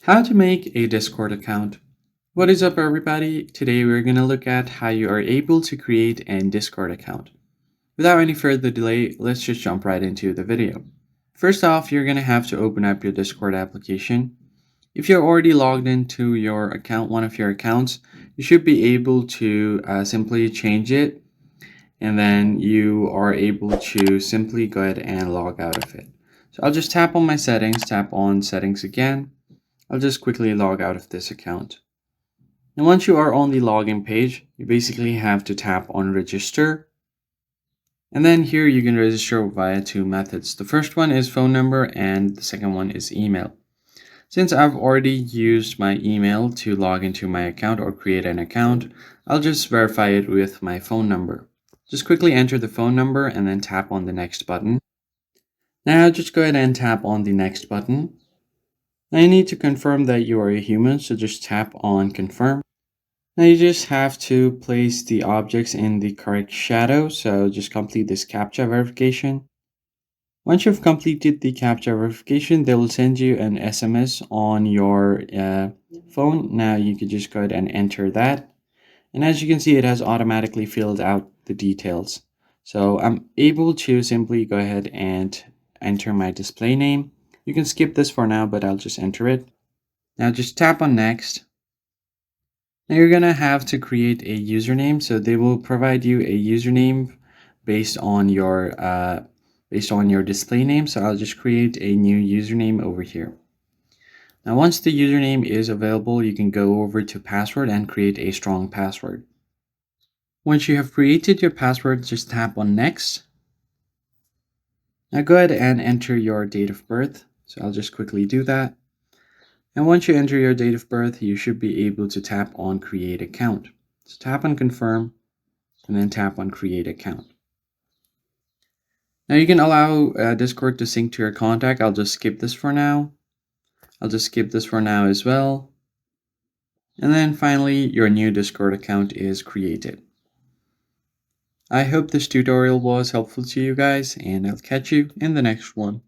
How to make a Discord account. What is up, everybody? Today we're going to look at how you are able to create a Discord account. Without any further delay, let's just jump right into the video. First off, you're going to have to open up your Discord application. If you're already logged into your account, one of your accounts, you should be able to simply change it, and then you are able to simply go ahead and log out of it. So I'll just tap on my settings, tap on settings again. I'll just quickly log out of this account. And once you are on the login page, you basically have to tap on register. And then here you can register via two methods. The first one is phone number and the second one is email. Since I've already used my email to log into my account or create an account, I'll just verify it with my phone number. Just quickly enter the phone number and then tap on the next button. Now just go ahead and tap on the next button. Now you need to confirm that you are a human, so just tap on confirm. Now you just have to place the objects in the correct shadow, so just complete this CAPTCHA verification. Once you've completed the CAPTCHA verification, they will send you an SMS on your phone. Now you can just go ahead and enter that. And as you can see, it has automatically filled out the details. So I'm able to simply go ahead and enter my display name. You can skip this for now, but I'll just enter it. Now just tap on next. Now you're going to have to create a username. So they will provide you a username based on your display name. So I'll just create a new username over here. Now once the username is available, you can go over to password and create a strong password. Once you have created your password, just tap on next. Now go ahead and enter your date of birth. So I'll just quickly do that. And once you enter your date of birth, you should be able to tap on create account. So tap on confirm and then tap on create account. Now you can allow Discord to sync to your contact. I'll just skip this for now. I'll just skip this for now as well. And then finally, your new Discord account is created. I hope this tutorial was helpful to you guys, and I'll catch you in the next one.